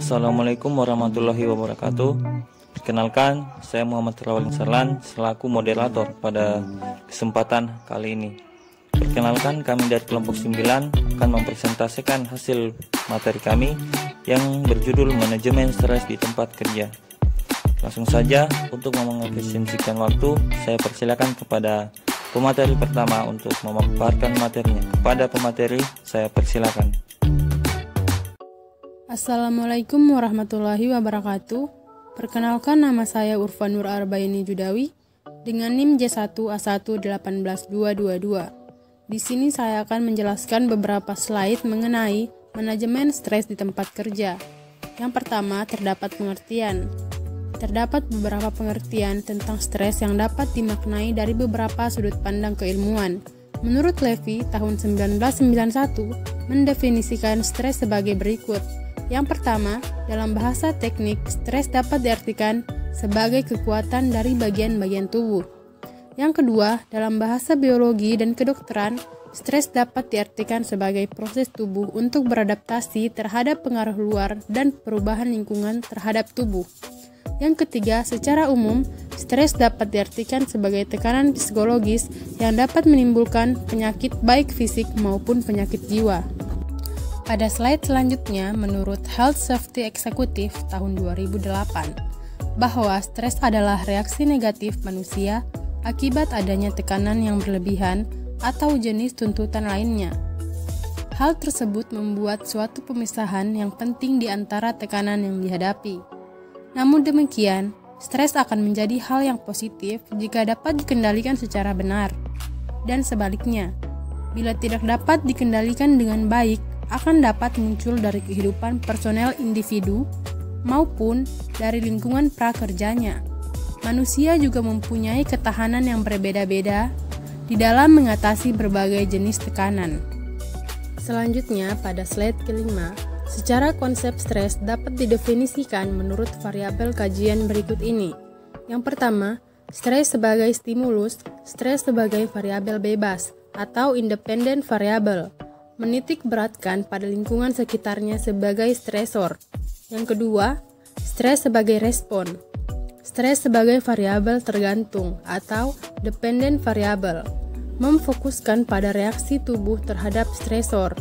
Assalamualaikum warahmatullahi wabarakatuh. Perkenalkan, saya Muhammad Rawalin Sarlan selaku moderator pada kesempatan kali ini. Perkenalkan, kami dari kelompok 9 akan mempresentasikan hasil materi kami yang berjudul Manajemen Stres di Tempat Kerja. Langsung saja, untuk mengefisiensikan waktu, saya persilakan kepada pemateri pertama untuk memaparkan materinya. Kepada pemateri, saya persilakan. Assalamualaikum warahmatullahi wabarakatuh. Perkenalkan, nama saya Urfa Nur Arbaini Judawi dengan NIM J1A1-18222. Di sini saya akan menjelaskan beberapa slide mengenai manajemen stres di tempat kerja. Yang pertama, terdapat pengertian. Terdapat beberapa pengertian tentang stres yang dapat dimaknai dari beberapa sudut pandang keilmuan. Menurut Levy, tahun 1991 mendefinisikan stres sebagai berikut. Yang pertama, dalam bahasa teknik, stres dapat diartikan sebagai kekuatan dari bagian-bagian tubuh. Yang kedua, dalam bahasa biologi dan kedokteran, stres dapat diartikan sebagai proses tubuh untuk beradaptasi terhadap pengaruh luar dan perubahan lingkungan terhadap tubuh. Yang ketiga, secara umum, stres dapat diartikan sebagai tekanan psikologis yang dapat menimbulkan penyakit baik fisik maupun penyakit jiwa. Pada slide selanjutnya, menurut Health Safety Executive tahun 2008, bahwa stres adalah reaksi negatif manusia akibat adanya tekanan yang berlebihan atau jenis tuntutan lainnya. Hal tersebut membuat suatu pemisahan yang penting di antara tekanan yang dihadapi. Namun demikian, stres akan menjadi hal yang positif jika dapat dikendalikan secara benar. Dan sebaliknya, bila tidak dapat dikendalikan dengan baik, akan dapat muncul dari kehidupan personel individu maupun dari lingkungan prakerjanya. Manusia juga mempunyai ketahanan yang berbeda-beda di dalam mengatasi berbagai jenis tekanan. Selanjutnya, pada slide kelima, secara konsep stres dapat didefinisikan menurut variabel kajian berikut ini. Yang pertama, stres sebagai stimulus, stres sebagai variabel bebas atau independent variable, menitik beratkan pada lingkungan sekitarnya sebagai stresor. Yang kedua, stres sebagai respon. Stres sebagai variabel tergantung atau dependent variable, memfokuskan pada reaksi tubuh terhadap stresor.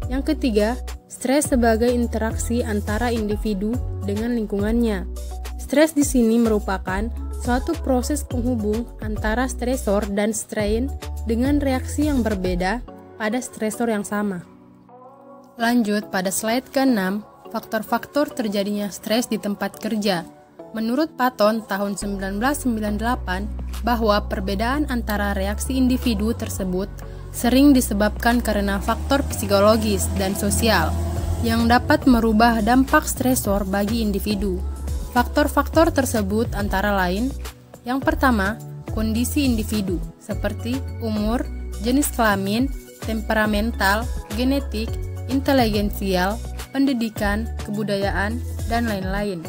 Yang ketiga, stres sebagai interaksi antara individu dengan lingkungannya. Stres di sini merupakan suatu proses penghubung antara stresor dan strain dengan reaksi yang berbeda pada stresor yang sama. Lanjut pada slide ke-6, faktor-faktor terjadinya stres di tempat kerja. Menurut Patton tahun 1998, bahwa perbedaan antara reaksi individu tersebut sering disebabkan karena faktor psikologis dan sosial yang dapat merubah dampak stresor bagi individu. Faktor-faktor tersebut antara lain, yang pertama, kondisi individu seperti umur, jenis kelamin, temperamental, genetik, inteligensial, pendidikan, kebudayaan, dan lain-lain.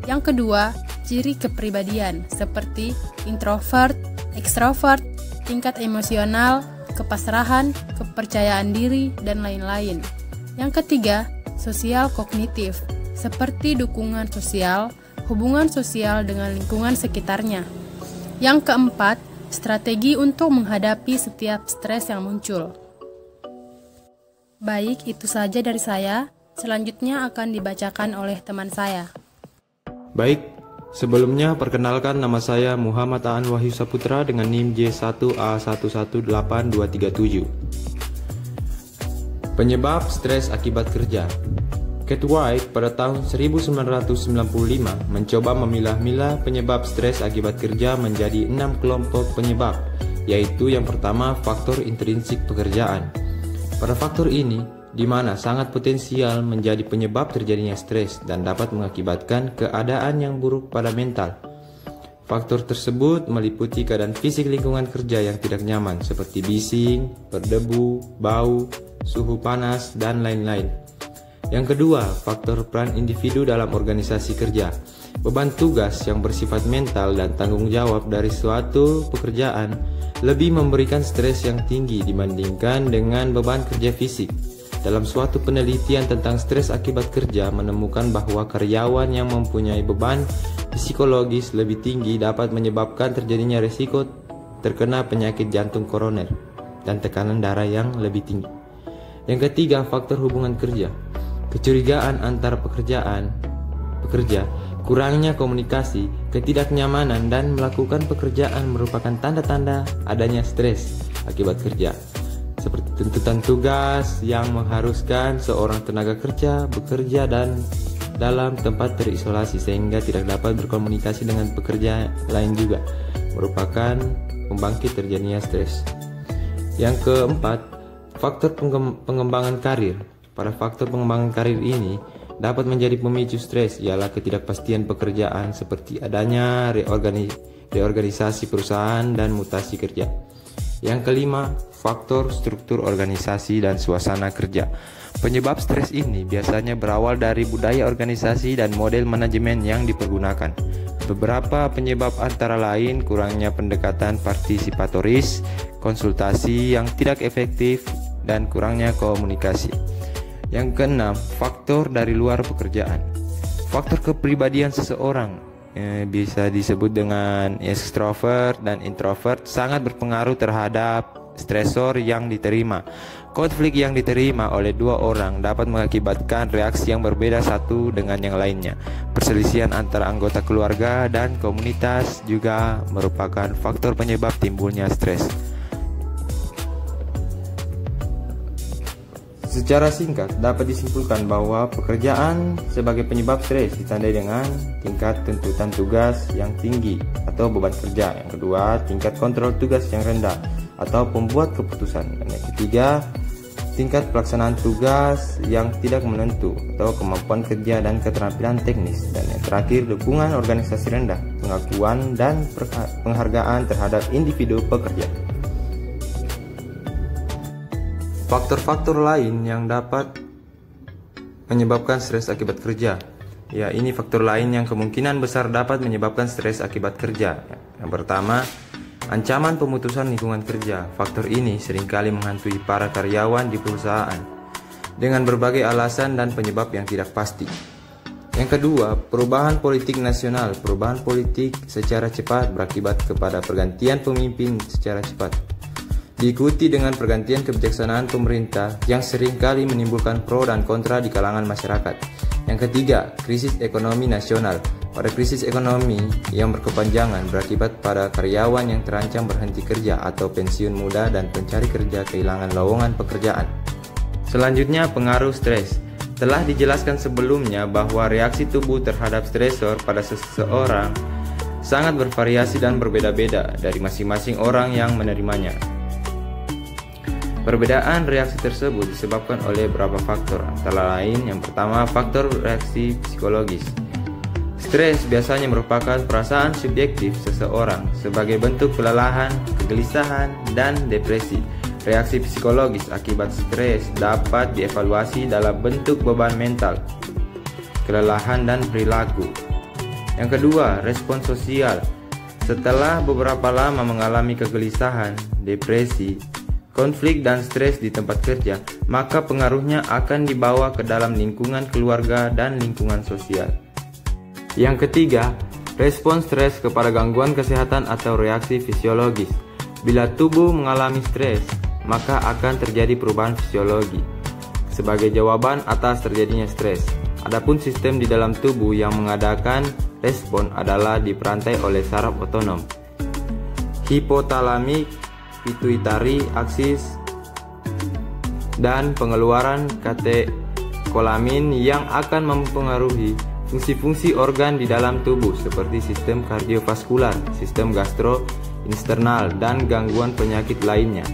Yang kedua, ciri kepribadian seperti introvert, extrovert, tingkat emosional, kepasrahan, kepercayaan diri, dan lain-lain. Yang ketiga, sosial kognitif seperti dukungan sosial, hubungan sosial dengan lingkungan sekitarnya. Yang keempat, strategi untuk menghadapi setiap stres yang muncul. Baik, itu saja dari saya. Selanjutnya akan dibacakan oleh teman saya. Baik, sebelumnya perkenalkan, nama saya Muhammad Aan Wahyu Saputra dengan NIM J1A118-237. Penyebab stres akibat kerja. Kate White pada tahun 1995 mencoba memilah-milah penyebab stres akibat kerja menjadi 6 kelompok penyebab, yaitu yang pertama faktor intrinsik pekerjaan. Pada faktor ini, di mana sangat potensial menjadi penyebab terjadinya stres dan dapat mengakibatkan keadaan yang buruk pada mental. Faktor tersebut meliputi keadaan fisik lingkungan kerja yang tidak nyaman seperti bising, berdebu, bau, suhu panas, dan lain-lain. Yang kedua, faktor peran individu dalam organisasi kerja. Beban tugas yang bersifat mental dan tanggung jawab dari suatu pekerjaan lebih memberikan stres yang tinggi dibandingkan dengan beban kerja fisik. Dalam suatu penelitian tentang stres akibat kerja menemukan bahwa karyawan yang mempunyai beban psikologis lebih tinggi dapat menyebabkan terjadinya risiko terkena penyakit jantung koroner dan tekanan darah yang lebih tinggi. Yang ketiga, faktor hubungan kerja. Kecurigaan antara pekerja, kurangnya komunikasi, ketidaknyamanan, dan melakukan pekerjaan merupakan tanda-tanda adanya stres akibat kerja. Seperti tuntutan tugas yang mengharuskan seorang tenaga kerja bekerja dan dalam tempat terisolasi sehingga tidak dapat berkomunikasi dengan pekerja lain juga merupakan pembangkit terjadinya stres. Yang keempat, faktor pengembangan karir. Pada faktor pengembangan karir ini dapat menjadi pemicu stres ialah ketidakpastian pekerjaan seperti adanya reorganisasi perusahaan dan mutasi kerja. Yang kelima, faktor struktur organisasi dan suasana kerja. Penyebab stres ini biasanya berawal dari budaya organisasi dan model manajemen yang dipergunakan. Beberapa penyebab antara lain kurangnya pendekatan partisipatoris, konsultasi yang tidak efektif, dan kurangnya komunikasi. Yang keenam, faktor dari luar pekerjaan. Faktor kepribadian seseorang bisa disebut dengan extrovert dan introvert sangat berpengaruh terhadap stresor yang diterima. Konflik yang diterima oleh dua orang dapat mengakibatkan reaksi yang berbeda satu dengan yang lainnya. Perselisihan antara anggota keluarga dan komunitas juga merupakan faktor penyebab timbulnya stres. Secara singkat, dapat disimpulkan bahwa pekerjaan sebagai penyebab stres ditandai dengan tingkat tuntutan tugas yang tinggi atau beban kerja. Yang kedua, tingkat kontrol tugas yang rendah atau pembuat keputusan. Dan yang ketiga, tingkat pelaksanaan tugas yang tidak menentu atau kemampuan kerja dan keterampilan teknis. Dan yang terakhir, dukungan organisasi rendah, pengakuan dan penghargaan terhadap individu pekerja. Faktor-faktor lain yang dapat menyebabkan stres akibat kerja. Ya, ini faktor lain yang kemungkinan besar dapat menyebabkan stres akibat kerja. Yang pertama, ancaman pemutusan lingkungan kerja. Faktor ini seringkali menghantui para karyawan di perusahaan dengan berbagai alasan dan penyebab yang tidak pasti. Yang kedua, perubahan politik nasional. Perubahan politik secara cepat berakibat kepada pergantian pemimpin secara cepat, diikuti dengan pergantian kebijaksanaan pemerintah yang seringkali menimbulkan pro dan kontra di kalangan masyarakat. Yang ketiga, krisis ekonomi nasional. Pada krisis ekonomi yang berkepanjangan berakibat pada karyawan yang terancam berhenti kerja atau pensiun muda dan pencari kerja kehilangan lowongan pekerjaan. Selanjutnya, pengaruh stres. Telah dijelaskan sebelumnya bahwa reaksi tubuh terhadap stresor pada seseorang sangat bervariasi dan berbeda-beda dari masing-masing orang yang menerimanya. Perbedaan reaksi tersebut disebabkan oleh beberapa faktor, antara lain yang pertama, faktor reaksi psikologis. Stres biasanya merupakan perasaan subjektif seseorang sebagai bentuk kelelahan, kegelisahan, dan depresi. Reaksi psikologis akibat stres dapat dievaluasi dalam bentuk beban mental, kelelahan, dan perilaku. Yang kedua, respon sosial. Setelah beberapa lama mengalami kegelisahan, depresi, konflik dan stres di tempat kerja, maka pengaruhnya akan dibawa ke dalam lingkungan keluarga dan lingkungan sosial. Yang ketiga, respon stres kepada gangguan kesehatan atau reaksi fisiologis. Bila tubuh mengalami stres, maka akan terjadi perubahan fisiologi sebagai jawaban atas terjadinya stres. Adapun sistem di dalam tubuh yang mengadakan respon adalah diperantai oleh saraf otonom, hipotalamik, pituitari aksis, dan pengeluaran katekolamin yang akan mempengaruhi fungsi-fungsi organ di dalam tubuh seperti sistem kardiovaskular, sistem gastrointestinal, dan gangguan penyakit lainnya.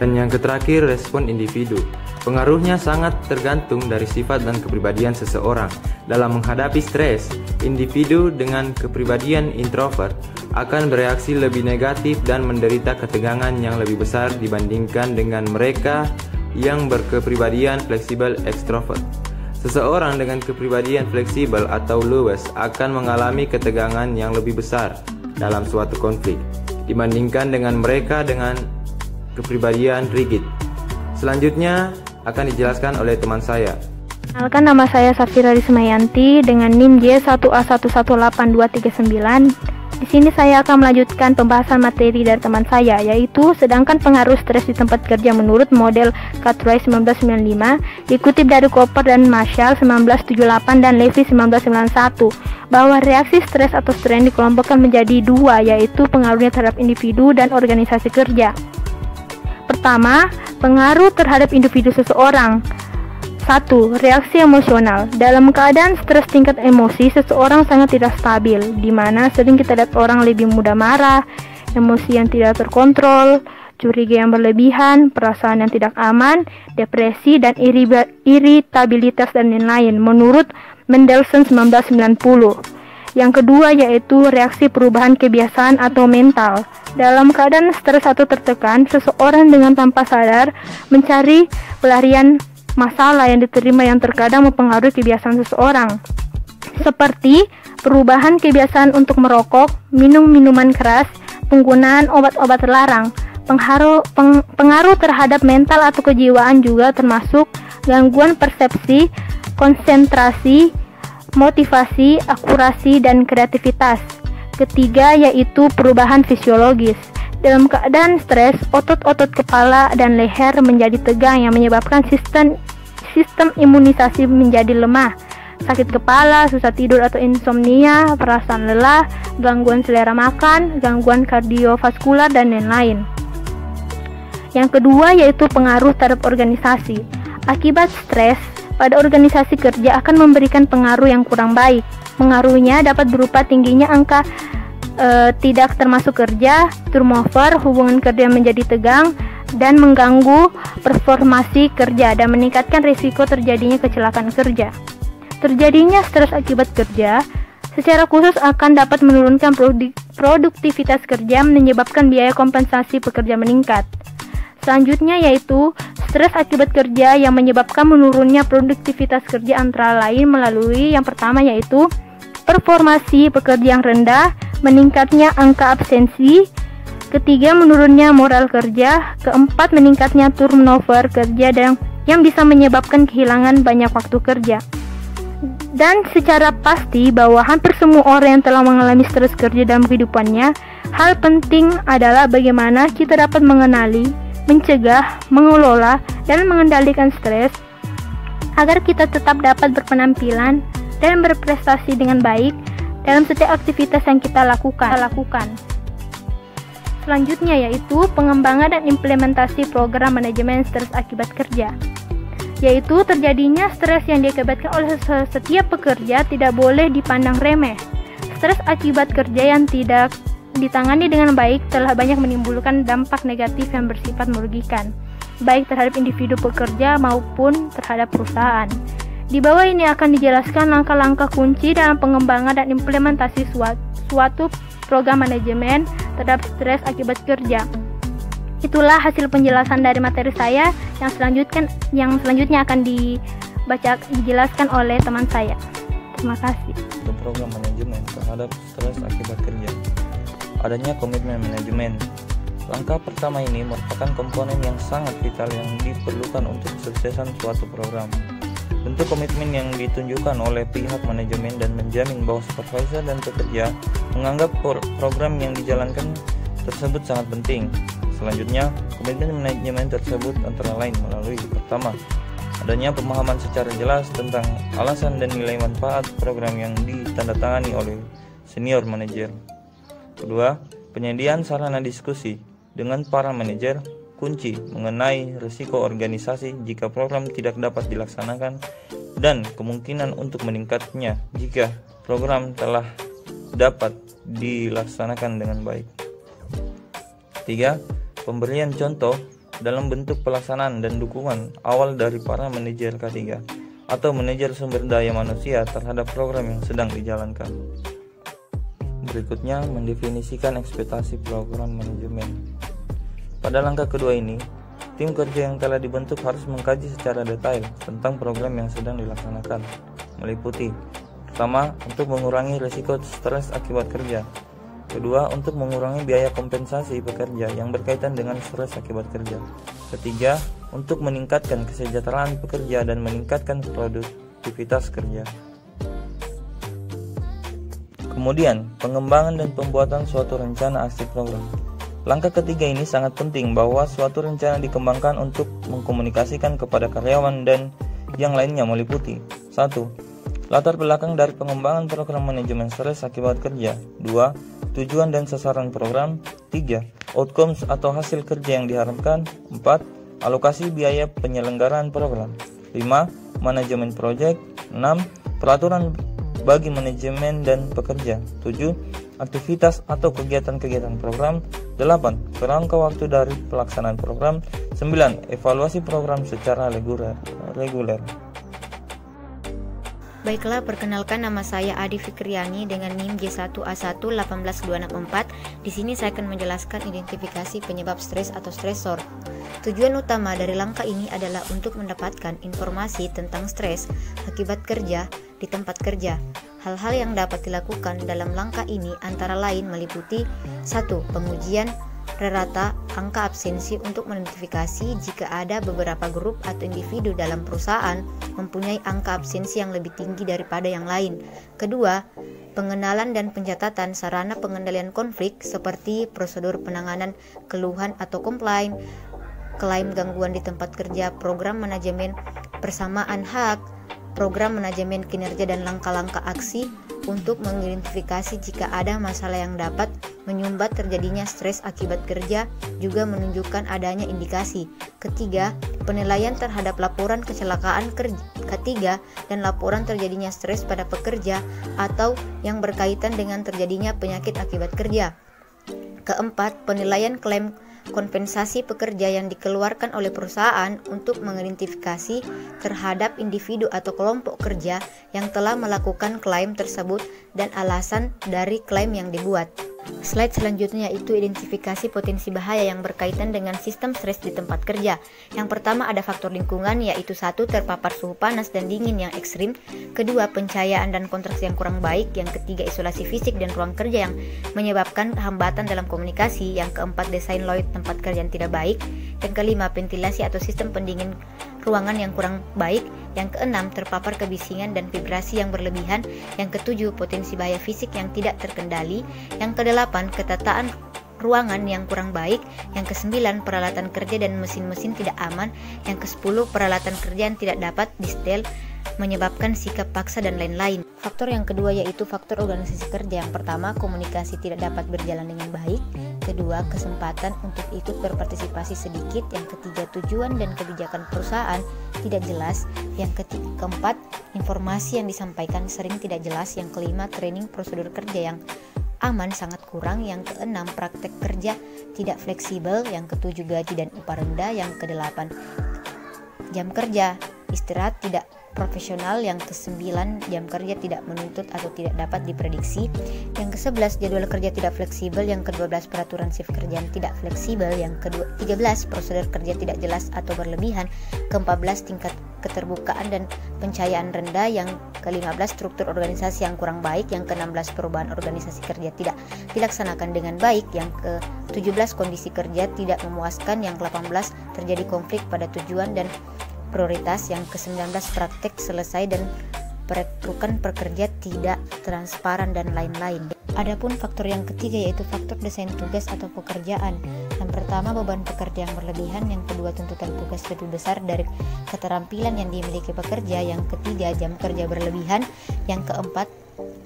Dan yang terakhir, respon individu. Pengaruhnya sangat tergantung dari sifat dan kepribadian seseorang. Dalam menghadapi stres, individu dengan kepribadian introvert akan bereaksi lebih negatif dan menderita ketegangan yang lebih besar dibandingkan dengan mereka yang berkepribadian fleksibel ekstrovert. Seseorang dengan kepribadian fleksibel atau luwes akan mengalami ketegangan yang lebih besar dalam suatu konflik dibandingkan dengan mereka dengan kepribadian rigid. Selanjutnya, akan dijelaskan oleh teman saya. Perkenalkan, nama saya Safira Rismayanti dengan NIM J1A1182339. Di sini saya akan melanjutkan pembahasan materi dari teman saya, yaitu sedangkan pengaruh stres di tempat kerja menurut model Cartwright 1995, dikutip dari Cooper dan Marshall 1978 dan Levy 1991, bahwa reaksi stres atau strain dikelompokkan menjadi dua, yaitu pengaruhnya terhadap individu dan organisasi kerja. Pertama, pengaruh terhadap individu seseorang. 1. Reaksi emosional. Dalam keadaan stres tingkat emosi, seseorang sangat tidak stabil, di mana sering kita lihat orang lebih mudah marah, emosi yang tidak terkontrol, curiga yang berlebihan, perasaan yang tidak aman, depresi, dan iritabilitas dan lain-lain, menurut Mendelssohn 1990. Yang kedua yaitu reaksi perubahan kebiasaan atau mental. Dalam keadaan stres atau tertekan, seseorang dengan tanpa sadar mencari pelarian masalah yang diterima yang terkadang mempengaruhi kebiasaan seseorang, seperti perubahan kebiasaan untuk merokok, minum minuman keras, penggunaan obat-obat terlarang. Pengaruh terhadap mental atau kejiwaan juga termasuk gangguan persepsi, konsentrasi, motivasi, akurasi, dan kreativitas. Ketiga yaitu perubahan fisiologis. Dalam keadaan stres, otot-otot kepala dan leher menjadi tegang yang menyebabkan sistem imunisasi menjadi lemah. Sakit kepala, susah tidur atau insomnia, perasaan lelah, gangguan selera makan, gangguan kardiovaskular, dan lain-lain. Yang kedua yaitu pengaruh terhadap organisasi. Akibat stres pada organisasi kerja akan memberikan pengaruh yang kurang baik. Pengaruhnya dapat berupa tingginya angka tidak termasuk kerja, turnover, hubungan kerja menjadi tegang, dan mengganggu performasi kerja dan meningkatkan risiko terjadinya kecelakaan kerja. Terjadinya stres akibat kerja secara khusus akan dapat menurunkan produktivitas kerja, menyebabkan biaya kompensasi pekerja meningkat. Selanjutnya yaitu stres akibat kerja yang menyebabkan menurunnya produktivitas kerja antara lain melalui yang pertama yaitu performasi pekerja yang rendah, meningkatnya angka absensi, ketiga menurunnya moral kerja, keempat meningkatnya turnover kerja dan yang bisa menyebabkan kehilangan banyak waktu kerja. Dan secara pasti bahwa hampir semua orang yang telah mengalami stres kerja dalam kehidupannya, hal penting adalah bagaimana kita dapat mengenali, mencegah, mengelola, dan mengendalikan stres agar kita tetap dapat berpenampilan dan berprestasi dengan baik dalam setiap aktivitas yang kita lakukan. Selanjutnya yaitu pengembangan dan implementasi program manajemen stres akibat kerja, yaitu terjadinya stres yang diakibatkan oleh setiap pekerja tidak boleh dipandang remeh. Stres akibat kerja yang tidak ditangani dengan baik telah banyak menimbulkan dampak negatif yang bersifat merugikan, baik terhadap individu pekerja maupun terhadap perusahaan. Di bawah ini akan dijelaskan langkah-langkah kunci dalam pengembangan dan implementasi suatu program manajemen terhadap stres akibat kerja. Itulah hasil penjelasan dari materi saya yang selanjutnya akan dijelaskan oleh teman saya. Terima kasih. Untuk program manajemen terhadap stres akibat kerja, adanya komitmen manajemen. Langkah pertama ini merupakan komponen yang sangat vital yang diperlukan untuk kesuksesan suatu program. Bentuk komitmen yang ditunjukkan oleh pihak manajemen dan menjamin bahwa supervisor dan pekerja menganggap program yang dijalankan tersebut sangat penting. Selanjutnya, komitmen manajemen tersebut antara lain melalui pertama, adanya pemahaman secara jelas tentang alasan dan nilai manfaat program yang ditandatangani oleh senior manajer. Kedua, penyediaan sarana diskusi dengan para manajer kunci mengenai risiko organisasi jika program tidak dapat dilaksanakan dan kemungkinan untuk meningkatnya jika program telah dapat dilaksanakan dengan baik. 3. Pemberian contoh dalam bentuk pelaksanaan dan dukungan awal dari para manajer K3 atau manajer sumber daya manusia terhadap program yang sedang dijalankan. Berikutnya, mendefinisikan ekspektasi program manajemen. Pada langkah kedua ini, tim kerja yang telah dibentuk harus mengkaji secara detail tentang program yang sedang dilaksanakan, meliputi pertama, untuk mengurangi risiko stres akibat kerja. Kedua, untuk mengurangi biaya kompensasi pekerja yang berkaitan dengan stres akibat kerja. Ketiga, untuk meningkatkan kesejahteraan pekerja dan meningkatkan produktivitas kerja. Kemudian, pengembangan dan pembuatan suatu rencana aksi program. Langkah ketiga ini sangat penting bahwa suatu rencana dikembangkan untuk mengkomunikasikan kepada karyawan dan yang lainnya meliputi 1. Latar belakang dari pengembangan program manajemen stres akibat kerja. 2. Tujuan dan sasaran program. 3. Outcomes atau hasil kerja yang diharapkan. 4. Alokasi biaya penyelenggaraan program. 5. Manajemen proyek. 6. Peraturan bagi manajemen dan pekerja. 7. Aktivitas atau kegiatan-kegiatan program. 8. Kerangka waktu dari pelaksanaan program. 9. Evaluasi program secara reguler. Baiklah, perkenalkan, nama saya Adi Fikriani dengan NIM J1A1-18264. Di sini saya akan menjelaskan identifikasi penyebab stres atau stresor. Tujuan utama dari langkah ini adalah untuk mendapatkan informasi tentang stres akibat kerja di tempat kerja. Hal-hal yang dapat dilakukan dalam langkah ini antara lain meliputi 1. Pengujian rata angka absensi untuk mengidentifikasi jika ada beberapa grup atau individu dalam perusahaan mempunyai angka absensi yang lebih tinggi daripada yang lain. Kedua, pengenalan dan pencatatan sarana pengendalian konflik seperti prosedur penanganan keluhan atau komplain, klaim gangguan di tempat kerja, program manajemen persamaan hak, program manajemen kinerja dan langkah-langkah aksi untuk mengidentifikasi jika ada masalah yang dapat menyumbat terjadinya stres akibat kerja, juga menunjukkan adanya indikasi. Ketiga, penilaian terhadap laporan kecelakaan kerja dan laporan terjadinya stres pada pekerja atau yang berkaitan dengan terjadinya penyakit akibat kerja. Keempat, penilaian klaim kompensasi pekerja yang dikeluarkan oleh perusahaan untuk mengidentifikasi terhadap individu atau kelompok kerja yang telah melakukan klaim tersebut dan alasan dari klaim yang dibuat. Slide selanjutnya yaitu identifikasi potensi bahaya yang berkaitan dengan sistem stres di tempat kerja. Yang pertama ada faktor lingkungan, yaitu 1. Terpapar suhu panas dan dingin yang ekstrim. Kedua, pencahayaan dan kontraksi yang kurang baik. Yang ketiga, isolasi fisik dan ruang kerja yang menyebabkan hambatan dalam komunikasi. Yang keempat, desain layout tempat kerja yang tidak baik. Yang kelima, ventilasi atau sistem pendingin ruangan yang kurang baik. Yang keenam, terpapar kebisingan dan vibrasi yang berlebihan. Yang ketujuh, potensi bahaya fisik yang tidak terkendali. Yang kedelapan, ketataan ruangan yang kurang baik. Yang kesembilan, peralatan kerja dan mesin-mesin tidak aman. Yang kesepuluh, peralatan kerja yang tidak dapat disetel menyebabkan sikap paksa dan lain-lain. Faktor yang kedua yaitu faktor organisasi kerja. Yang pertama, komunikasi tidak dapat berjalan dengan baik. Kedua, kesempatan untuk ikut berpartisipasi sedikit. Yang ketiga, tujuan dan kebijakan perusahaan tidak jelas. Yang keempat, informasi yang disampaikan sering tidak jelas. Yang kelima, training prosedur kerja yang aman sangat kurang. Yang keenam, praktek kerja tidak fleksibel. Yang ketujuh, gaji dan upah rendah. Yang kedelapan, jam kerja istirahat tidak profesional. Yang kesembilan, jam kerja tidak menuntut atau tidak dapat diprediksi. Yang kesebelas, jadwal kerja tidak fleksibel. Yang kedua belas, peraturan shift kerjaan tidak fleksibel. Yang ketiga belas, prosedur kerja tidak jelas atau berlebihan. Keempat belas, tingkat keterbukaan dan pencahayaan rendah. Yang ke-15, struktur organisasi yang kurang baik. Yang ke-16, perubahan organisasi kerja tidak dilaksanakan dengan baik. Yang ke-17, kondisi kerja tidak memuaskan. Yang ke-18, terjadi konflik pada tujuan dan prioritas. Yang ke-19, praktek selesai dan perekrutan pekerja tidak transparan dan lain-lain. Adapun faktor yang ketiga yaitu faktor desain tugas atau pekerjaan. Yang pertama, beban pekerja yang berlebihan. Yang kedua, tuntutan tugas lebih besar dari keterampilan yang dimiliki pekerja. Yang ketiga, jam kerja berlebihan. Yang keempat,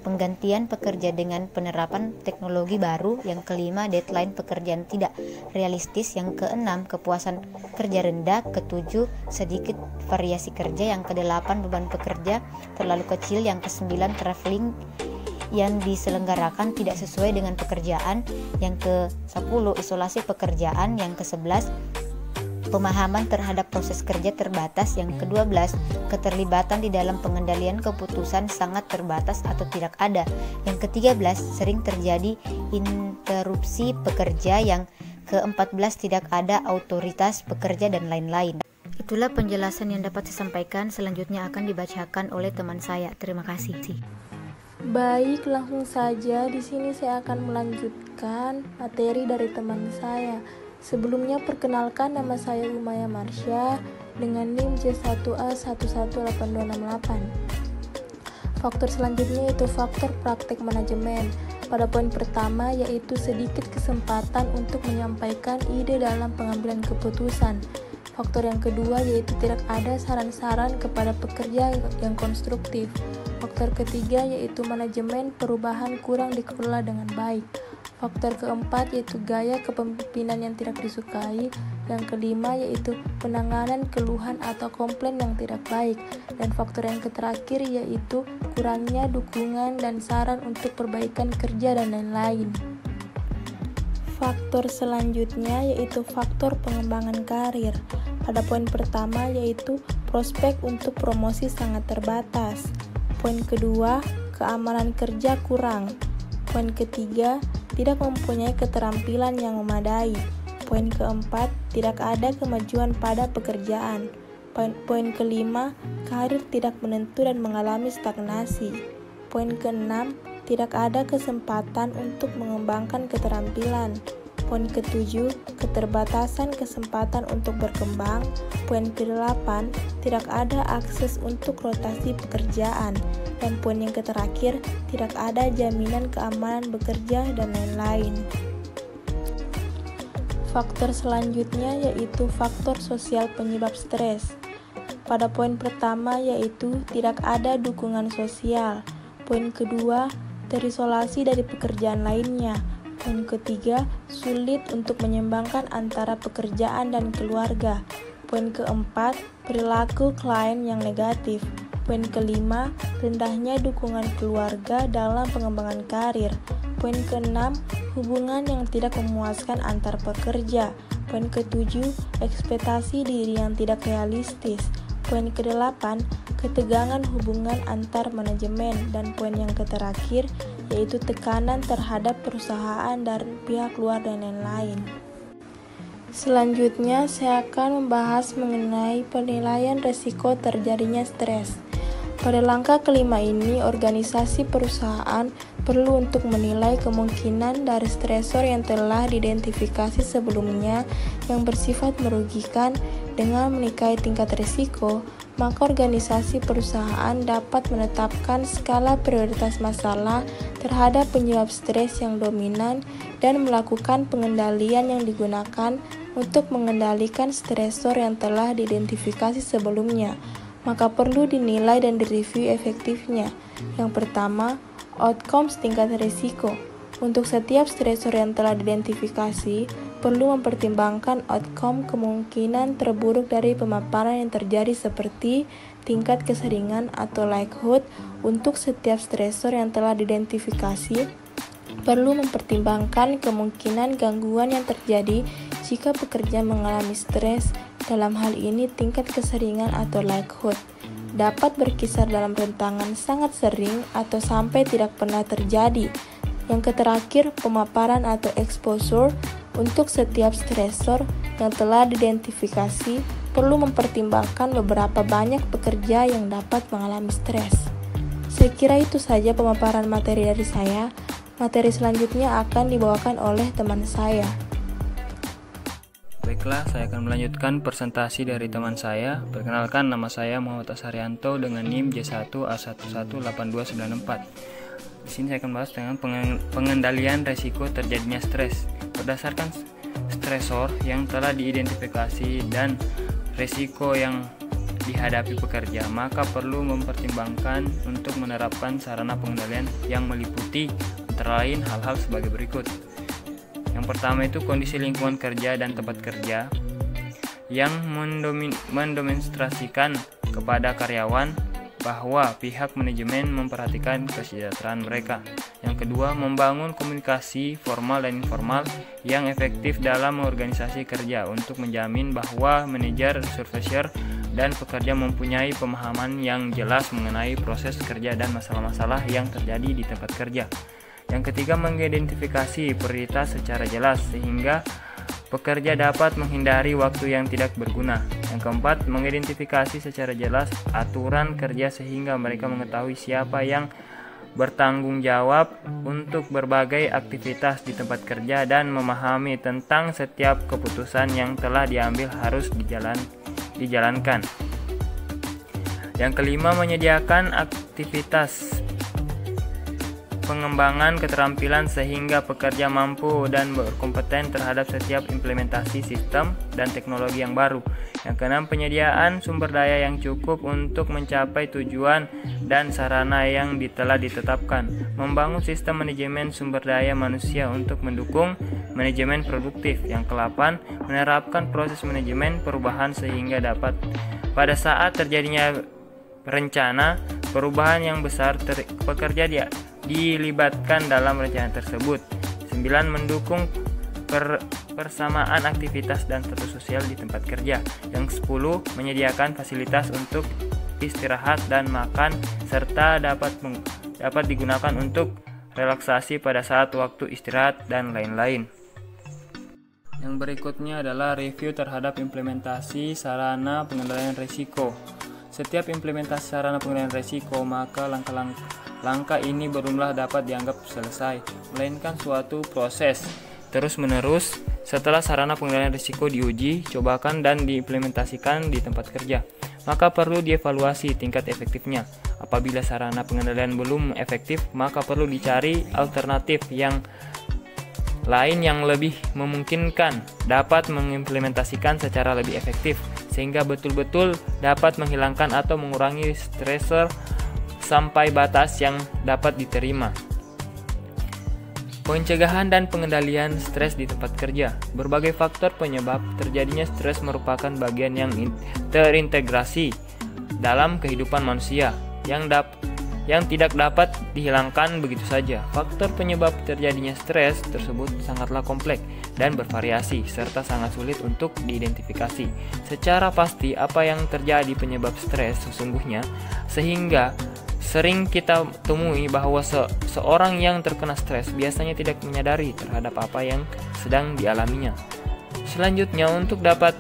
penggantian pekerja dengan penerapan teknologi baru. Yang kelima, deadline pekerjaan tidak realistis. Yang keenam, kepuasan kerja rendah. Ketujuh, sedikit variasi kerja. Yang kedelapan, beban pekerja terlalu kecil. Yang kesembilan, traveling yang diselenggarakan tidak sesuai dengan pekerjaan. Yang ke-10, isolasi pekerjaan. Yang ke-11, pemahaman terhadap proses kerja terbatas. Yang ke-12, keterlibatan di dalam pengendalian keputusan sangat terbatas atau tidak ada. Yang ke-13, sering terjadi interupsi pekerja. Yang ke-14, tidak ada otoritas pekerja dan lain-lain. Itulah penjelasan yang dapat saya sampaikan. Selanjutnya akan dibacakan oleh teman saya. Terima kasih. Baik, langsung saja di sini saya akan melanjutkan materi dari teman saya. Sebelumnya perkenalkan, nama saya Umaya Marsha dengan NIM J1A118268. Faktor selanjutnya yaitu faktor praktek manajemen. Pada poin pertama yaitu sedikit kesempatan untuk menyampaikan ide dalam pengambilan keputusan. Faktor yang kedua yaitu tidak ada saran-saran kepada pekerja yang konstruktif. Faktor ketiga yaitu manajemen perubahan kurang dikelola dengan baik. Faktor keempat yaitu gaya kepemimpinan yang tidak disukai. Yang kelima yaitu penanganan keluhan atau komplain yang tidak baik. Dan faktor yang terakhir yaitu kurangnya dukungan dan saran untuk perbaikan kerja dan lain-lain. Faktor selanjutnya yaitu faktor pengembangan karir. Pada poin pertama yaitu prospek untuk promosi sangat terbatas. Poin kedua, keamanan kerja kurang. Poin ketiga, tidak mempunyai keterampilan yang memadai. Poin keempat, tidak ada kemajuan pada pekerjaan. Poin kelima, karir tidak menentu dan mengalami stagnasi. Poin keenam, tidak ada kesempatan untuk mengembangkan keterampilan. Poin ketujuh, keterbatasan kesempatan untuk berkembang. Poin kedelapan, tidak ada akses untuk rotasi pekerjaan. Dan poin yang terakhir, tidak ada jaminan keamanan bekerja dan lain-lain. Faktor selanjutnya yaitu faktor sosial penyebab stres. Pada poin pertama yaitu tidak ada dukungan sosial. Poin kedua, terisolasi dari pekerjaan lainnya. Poin ketiga, sulit untuk menyeimbangkan antara pekerjaan dan keluarga. Poin keempat, perilaku klien yang negatif. Poin kelima, rendahnya dukungan keluarga dalam pengembangan karir. Poin keenam, hubungan yang tidak memuaskan antar pekerja. Poin ketujuh, ekspektasi diri yang tidak realistis. Poin kedelapan, ketegangan hubungan antar manajemen. Dan poin yang terakhir yaitu tekanan terhadap perusahaan dan pihak luar dan lain-lain. Selanjutnya saya akan membahas mengenai penilaian risiko terjadinya stres. Pada langkah kelima ini, organisasi perusahaan perlu untuk menilai kemungkinan dari stresor yang telah diidentifikasi sebelumnya yang bersifat merugikan. Dengan menilai tingkat risiko, maka organisasi perusahaan dapat menetapkan skala prioritas masalah terhadap penyebab stres yang dominan dan melakukan pengendalian yang digunakan untuk mengendalikan stresor yang telah diidentifikasi sebelumnya. Maka perlu dinilai dan direview efektifnya. Yang pertama, outcomes tingkat risiko. Untuk setiap stresor yang telah diidentifikasi, perlu mempertimbangkan outcome kemungkinan terburuk dari pemaparan yang terjadi seperti tingkat keseringan atau likelihood. Untuk setiap stresor yang telah diidentifikasi, perlu mempertimbangkan kemungkinan gangguan yang terjadi jika pekerja mengalami stres. Dalam hal ini, tingkat keseringan atau likelihood dapat berkisar dalam rentangan sangat sering atau sampai tidak pernah terjadi. Yang terakhir, pemaparan atau exposure. Untuk setiap stresor yang telah diidentifikasi, perlu mempertimbangkan beberapa banyak pekerja yang dapat mengalami stres. Saya kira itu saja pemaparan materi dari saya. Materi selanjutnya akan dibawakan oleh teman saya. Baiklah, saya akan melanjutkan presentasi dari teman saya. Perkenalkan, nama saya Muhammad Asarianto dengan NIM J1A118294. Di sini saya akan bahas dengan pengendalian resiko terjadinya stres. Berdasarkan stresor yang telah diidentifikasi dan resiko yang dihadapi pekerja, maka perlu mempertimbangkan untuk menerapkan sarana pengendalian yang meliputi antara lain hal-hal sebagai berikut. Yang pertama itu kondisi lingkungan kerja dan tempat kerja yang mendemonstrasikan kepada karyawan bahwa pihak manajemen memperhatikan kesejahteraan mereka. Yang kedua, membangun komunikasi formal dan informal yang efektif dalam organisasi kerja untuk menjamin bahwa manajer, supervisor, dan pekerja mempunyai pemahaman yang jelas mengenai proses kerja dan masalah-masalah yang terjadi di tempat kerja. Yang ketiga, mengidentifikasi prioritas secara jelas sehingga pekerja dapat menghindari waktu yang tidak berguna. Yang keempat, mengidentifikasi secara jelas aturan kerja sehingga mereka mengetahui siapa yang bertanggung jawab untuk berbagai aktivitas di tempat kerja dan memahami tentang setiap keputusan yang telah diambil harus dijalankan. Yang kelima, menyediakan aktivitas pengembangan keterampilan sehingga pekerja mampu dan berkompeten terhadap setiap implementasi sistem dan teknologi yang baru. Yang keenam, penyediaan sumber daya yang cukup untuk mencapai tujuan dan sarana yang telah ditetapkan. Membangun sistem manajemen sumber daya manusia untuk mendukung manajemen produktif. Yang ke-8, menerapkan proses manajemen perubahan sehingga dapat pada saat terjadinya rencana perubahan yang besar pekerja dilibatkan dalam rencana tersebut. 9. Mendukung persamaan aktivitas dan status sosial di tempat kerja. Yang 10. Menyediakan fasilitas untuk istirahat dan makan serta dapat digunakan untuk relaksasi pada saat waktu istirahat dan lain-lain. Yang berikutnya adalah review terhadap implementasi sarana pengendalian risiko. Setiap implementasi sarana pengendalian risiko, maka langkah ini belumlah dapat dianggap selesai, melainkan suatu proses terus-menerus setelah sarana pengendalian risiko diuji, cobakan, dan diimplementasikan di tempat kerja. Maka perlu dievaluasi tingkat efektifnya. Apabila sarana pengendalian belum efektif, maka perlu dicari alternatif yang lain yang lebih memungkinkan dapat mengimplementasikan secara lebih efektif, sehingga betul-betul dapat menghilangkan atau mengurangi stresor sampai batas yang dapat diterima. Pencegahan dan pengendalian stres di tempat kerja. Berbagai faktor penyebab terjadinya stres merupakan bagian yang terintegrasi dalam kehidupan manusia yang tidak dapat dihilangkan begitu saja. Faktor penyebab terjadinya stres tersebut sangatlah kompleks dan bervariasi serta sangat sulit untuk diidentifikasi secara pasti apa yang terjadi penyebab stres sesungguhnya, sehingga sering kita temui bahwa seorang yang terkena stres biasanya tidak menyadari terhadap apa yang sedang dialaminya. Selanjutnya, untuk dapat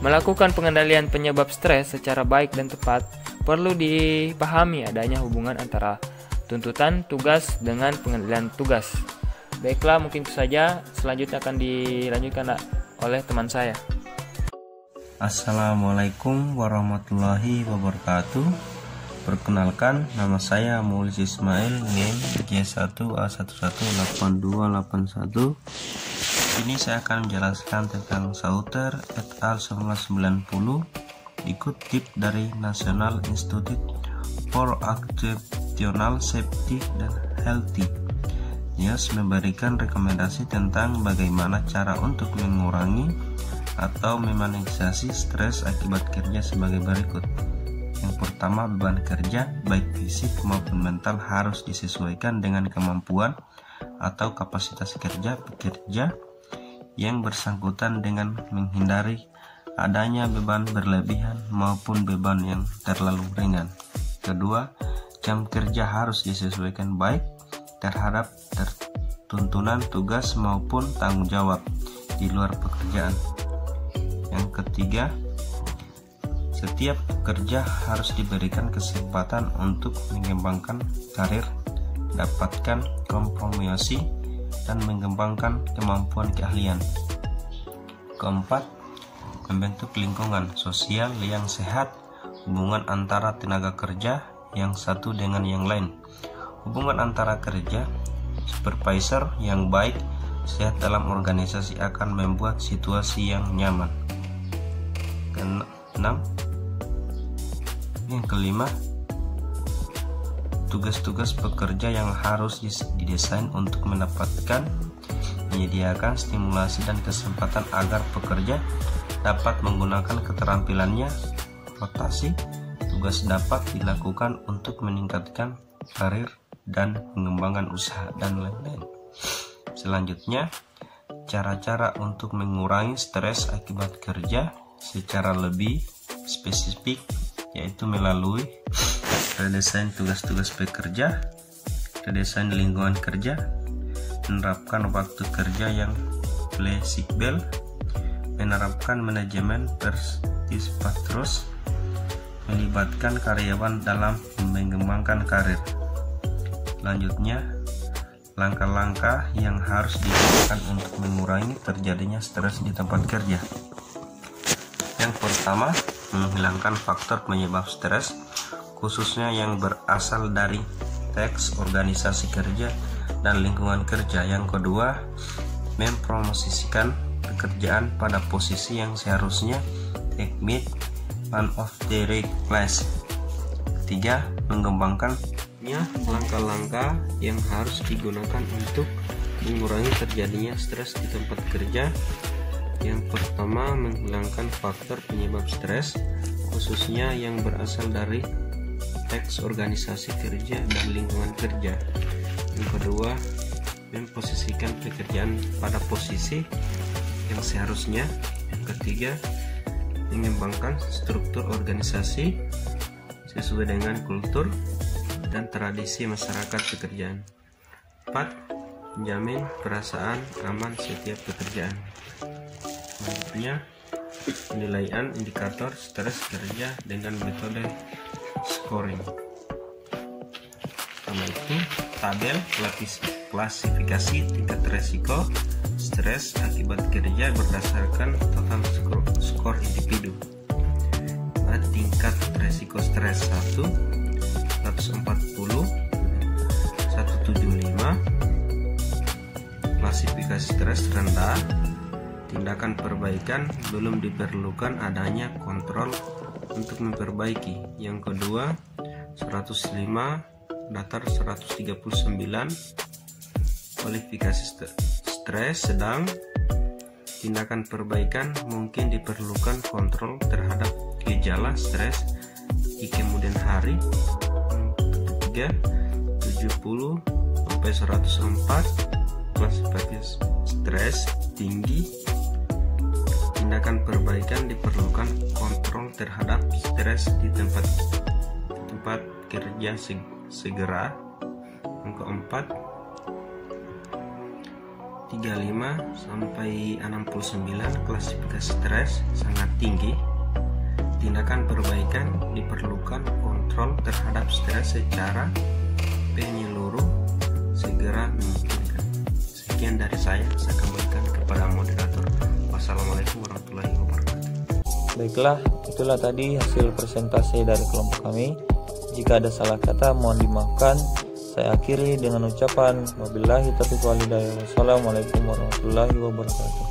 melakukan pengendalian penyebab stres secara baik dan tepat, perlu dipahami adanya hubungan antara tuntutan tugas dengan pengendalian tugas. Baiklah, mungkin itu saja. Selanjutnya akan dilanjutkan oleh teman saya. Assalamualaikum warahmatullahi wabarakatuh. Perkenalkan, nama saya Maulis Ismail, NIM J1A118281. Ini saya akan menjelaskan tentang Sauter et al. 1990, dikutip dari National Institute for Occupational Safety and Healthy. NIOSH memberikan rekomendasi tentang bagaimana cara untuk mengurangi atau memanajasi stres akibat kerja sebagai berikut. Yang pertama, beban kerja baik fisik maupun mental harus disesuaikan dengan kemampuan atau kapasitas kerja pekerja yang bersangkutan dengan menghindari adanya beban berlebihan maupun beban yang terlalu ringan. Kedua, jam kerja harus disesuaikan baik terhadap tuntunan tugas maupun tanggung jawab di luar pekerjaan. Yang ketiga, setiap pekerja harus diberikan kesempatan untuk mengembangkan karir, dapatkan kompromosi, dan mengembangkan kemampuan keahlian. Keempat, membentuk lingkungan sosial yang sehat, hubungan antara tenaga kerja yang satu dengan yang lain. Hubungan antara kerja, supervisor yang baik, sehat dalam organisasi akan membuat situasi yang nyaman. Yang kelima, tugas-tugas pekerja yang harus didesain untuk menyediakan stimulasi dan kesempatan agar pekerja dapat menggunakan keterampilannya. Rotasi tugas dapat dilakukan untuk meningkatkan karir dan pengembangan usaha dan lain-lain. Selanjutnya, cara-cara untuk mengurangi stres akibat kerja secara lebih spesifik, yaitu melalui redesain tugas-tugas pekerja, redesain lingkungan kerja, menerapkan waktu kerja yang fleksibel, menerapkan manajemen partisipatif, melibatkan karyawan dalam mengembangkan karir. Selanjutnya, langkah-langkah yang harus dilakukan untuk mengurangi terjadinya stres di tempat kerja. Yang pertama, menghilangkan faktor penyebab stres, khususnya yang berasal dari teks organisasi kerja dan lingkungan kerja. Yang kedua, mempromosikan pekerjaan pada posisi yang seharusnya admit one of the right place. Ketiga, mengembangkan langkah-langkah yang harus digunakan untuk mengurangi terjadinya stres di tempat kerja. Yang pertama, menghilangkan faktor penyebab stres, khususnya yang berasal dari teks organisasi kerja dan lingkungan kerja. Yang kedua, memposisikan pekerjaan pada posisi yang seharusnya. Yang ketiga, mengembangkan struktur organisasi sesuai dengan kultur dan tradisi masyarakat pekerjaan. 4. Menjamin perasaan aman setiap pekerjaan. Selanjutnya, penilaian indikator stres kerja dengan metode scoring. Pertama itu, tabel klasifikasi tingkat resiko stres akibat kerja berdasarkan total skor individu. Tingkat resiko stres 1, 140, 175. Klasifikasi stres rendah, tindakan perbaikan, belum diperlukan adanya kontrol untuk memperbaiki. Yang kedua, 105, datar 139. Kualifikasi stres sedang, tindakan perbaikan, mungkin diperlukan kontrol terhadap gejala stres di kemudian hari. Yang ketiga, 70 sampai 104. Klasifikasi stres tinggi, tindakan perbaikan, diperlukan kontrol terhadap stres di tempat kerja segera. Yang keempat, 35 sampai 69. Klasifikasi stres sangat tinggi, tindakan perbaikan, diperlukan kontrol terhadap stres secara menyeluruh segera memungkinkan. Sekian dari saya kembalikan kepada moderator. Wassalamualaikum warahmatullahi wabarakatuh. Baiklah, itulah tadi hasil presentasi dari kelompok kami. Jika ada salah kata mohon dimaafkan. Saya akhiri dengan ucapan wabillahi taufiq wal hidayah. Wassalamualaikum warahmatullahi wabarakatuh.